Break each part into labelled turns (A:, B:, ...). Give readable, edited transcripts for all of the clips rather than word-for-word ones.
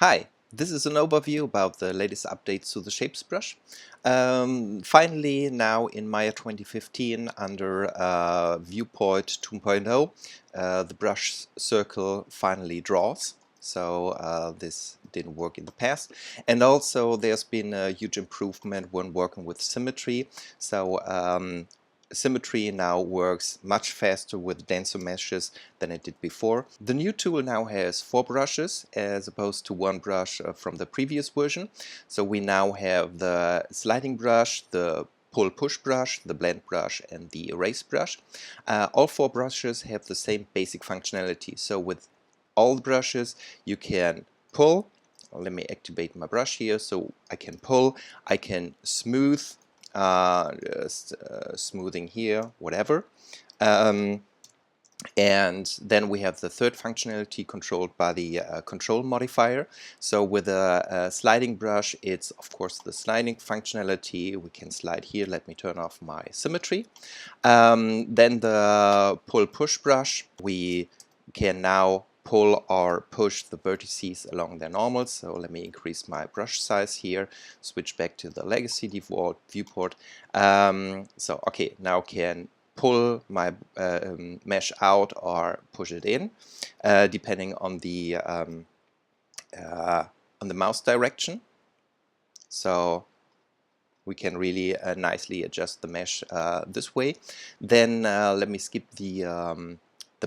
A: Hi, this is an overview about the latest updates to the SHAPESBrush. Finally, now in Maya 2015, under v2.0, the brush circle finally draws. So this didn't work in the past. And also there's been a huge improvement when working with symmetry. So symmetry now works much faster with denser meshes than it did before. The new tool now has 4 brushes as opposed to 1 brush from the previous version. So we now have the sliding brush, the pull-push brush, the blend brush, and the erase brush. All 4 brushes have the same basic functionality. So with all the brushes you can pull. Let me activate my brush here so I can pull, I can smooth, just smoothing here, whatever. And then we have the third functionality controlled by the control modifier. So with a sliding brush, it's of course the sliding functionality. We can slide here. Let me turn off my symmetry. Then the pull-push brush, we can now pull or push the vertices along their normals. So let me increase my brush size here, switch back to the legacy default viewport. So okay, now can pull my mesh out or push it in, depending on the mouse direction. So we can really nicely adjust the mesh this way. Then let me skip the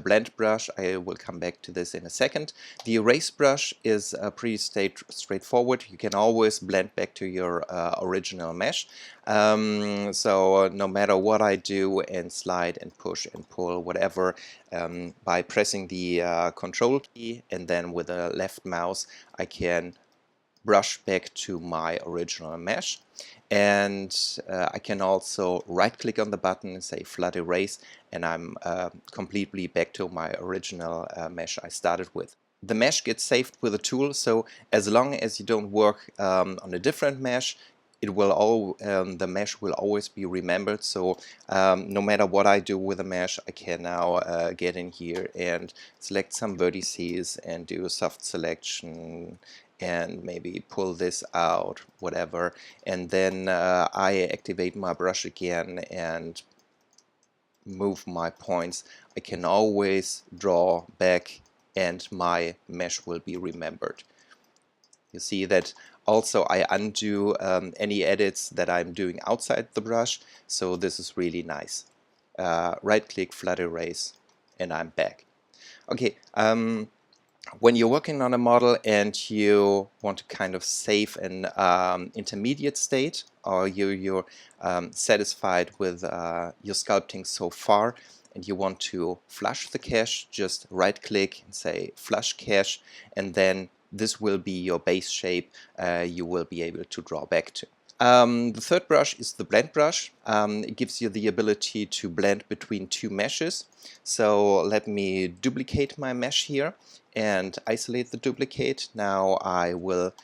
A: blend brush. I will come back to this in a second. The erase brush is pretty straightforward. You can always blend back to your original mesh. So no matter what I do and slide and push and pull, whatever, by pressing the control key and then with the left mouse, I can brush back to my original mesh. And I can also right click on the button and say flood erase, and I'm completely back to my original mesh I started with. The mesh gets saved with a tool, so as long as you don't work on a different mesh, it will the mesh will always be remembered. So no matter what I do with a mesh, I can now get in here and select some vertices and do a soft selection and maybe pull this out, whatever, and then I activate my brush again and move my points. I can always draw back and my mesh will be remembered. You see that also I undo any edits that I'm doing outside the brush, so this is really nice. Right click, flood erase, and I'm back. Okay, when you're working on a model and you want to kind of save an intermediate state, or you're satisfied with your sculpting so far and you want to flush the cache, just right click and say flush cache, and then this will be your base shape you will be able to draw back to. The third brush is the blend brush. It gives you the ability to blend between 2 meshes. So let me duplicate my mesh here and isolate the duplicate. Now I will,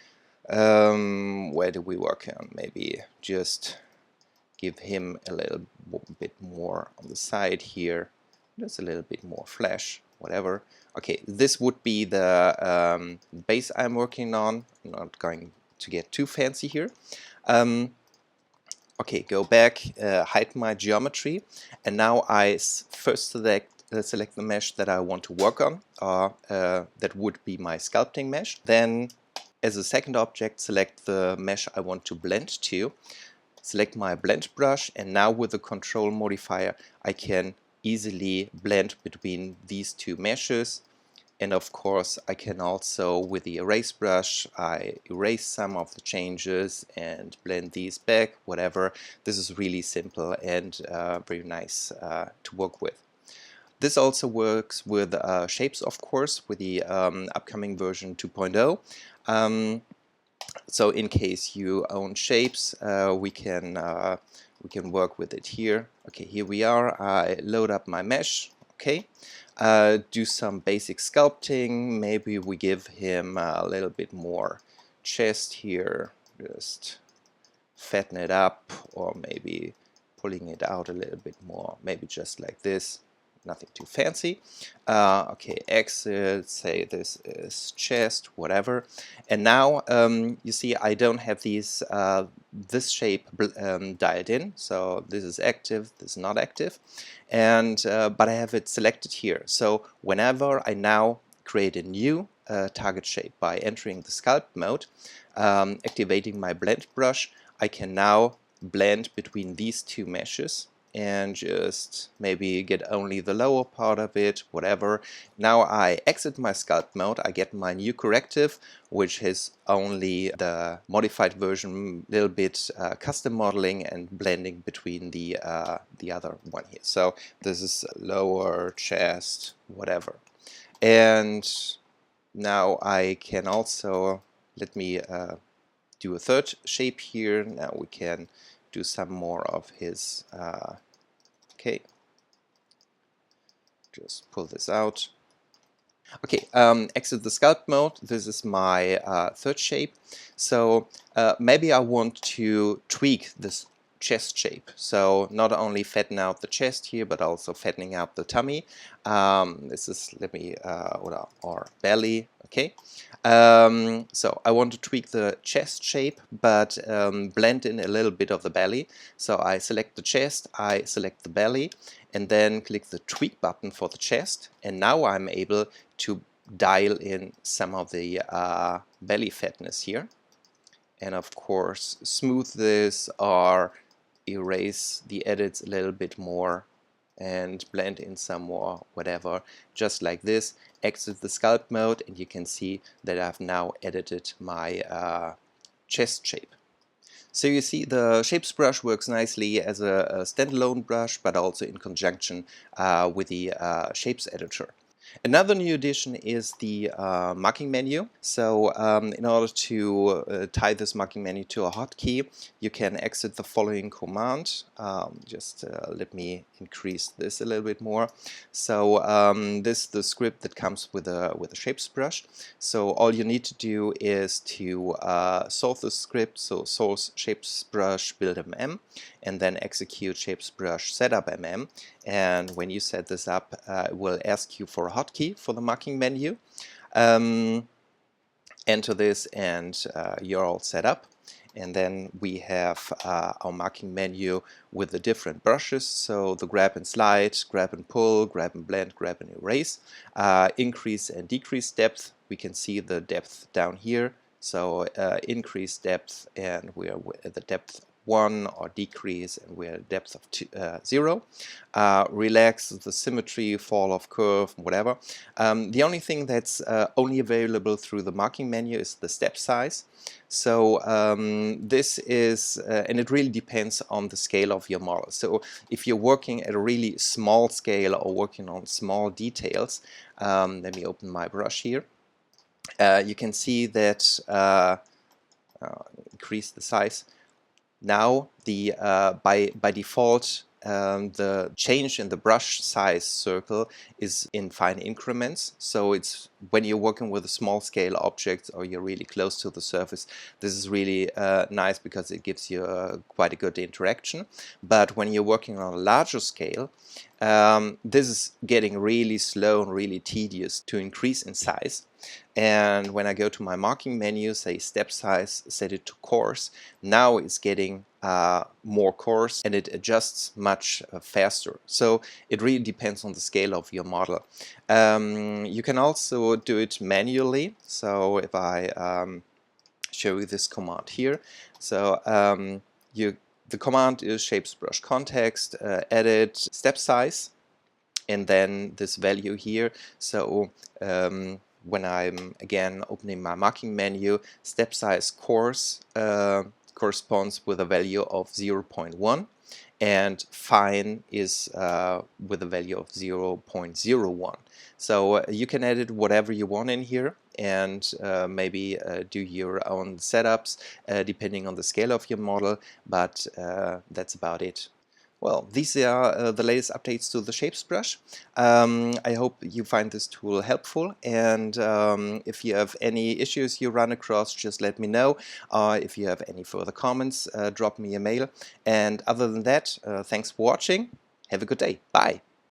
A: where do we work on? Maybe just give him a little bit more on the side here, just a little bit more flash, whatever. Okay, this would be the base I'm working on. I'm not going to get too fancy here. Okay, go back, hide my geometry, and now I first select the mesh that I want to work on, that would be my sculpting mesh. Then as a second object, select the mesh I want to blend to, select my blend brush, and now with the control modifier I can easily blend between these 2 meshes. And of course I can also, with the erase brush, I erase some of the changes and blend these back, whatever. This is really simple and very nice to work with. This also works with shapes, of course, with the upcoming version 2.0. So in case you own shapes, we can work with it here. Okay, here we are. I load up my mesh. Okay, do some basic sculpting. Maybe we give him a little bit more chest here. Just fatten it up, or maybe pulling it out a little bit more. Maybe just like this. nothing too fancy. Okay, exit, say this is chest, whatever. And now you see I don't have these this shape dialed in, so this is active, this is not active, and but I have it selected here. So whenever I now create a new target shape by entering the sculpt mode, activating my blend brush, I can now blend between these two meshes and just maybe get only the lower part of it, whatever. Now I exit my sculpt mode, I get my new corrective, which is only the modified version, a little bit custom modeling and blending between the other one here. So this is lower, chest, whatever. And now I can also, let me do a third shape here. Now we can do some more of his, okay, just pull this out. Okay, exit the sculpt mode. This is my third shape. So maybe I want to tweak this chest shape. So not only fatten out the chest here, but also fattening out the tummy. This is, let me, or belly, okay. So I want to tweak the chest shape, but blend in a little bit of the belly. So I select the chest, I select the belly, and then click the tweak button for the chest. And now I'm able to dial in some of the belly fatness here. And of course, smooth this or erase the edits a little bit more and blend in some more, whatever, just like this. Exit the sculpt mode and you can see that I've now edited my chest shape. So you see the Shapes brush works nicely as a standalone brush, but also in conjunction with the Shapes editor. Another new addition is the marking menu. So in order to tie this marking menu to a hotkey, you can exit the following command. Just let me increase this a little bit more. So this is the script that comes with a Shapes brush. So all you need to do is to solve the script. So source SHAPESBrush build mm, and then execute SHAPESBrush setup mm. And when you set this up, it will ask you for a hotkey for the marking menu. Enter this and you're all set up. And then we have our marking menu with the different brushes. So the grab and slide, grab and pull, grab and blend, grab and erase. Increase and decrease depth. We can see the depth down here. So increase depth and we are at the depth 1, or decrease and we're at depth of 0. Relax the symmetry, fall off curve, whatever. The only thing that's only available through the marking menu is the step size. So this is, and it really depends on the scale of your model. So if you're working at a really small scale or working on small details, let me open my brush here. You can see that increase the size. Now the by default the change in the brush size circle is in fine increments. So it's when you're working with a small scale object or you're really close to the surface, this is really nice because it gives you quite a good interaction. But when you're working on a larger scale, this is getting really slow and really tedious to increase in size. And when I go to my marking menu, say step size, set it to coarse, now it's getting more coarse and it adjusts much faster. So it really depends on the scale of your model. You can also do it manually. So if I show you this command here, so the command is SHAPESBrush context, edit step size, and then this value here. So when I'm again opening my marking menu, step size coarse corresponds with a value of 0.1, and fine is with a value of 0.01. So you can edit whatever you want in here and maybe do your own setups depending on the scale of your model, but that's about it. Well, these are the latest updates to the SHAPESBrush. I hope you find this tool helpful, and if you have any issues you run across, just let me know. If you have any further comments, drop me a mail. And other than that, thanks for watching. Have a good day. Bye.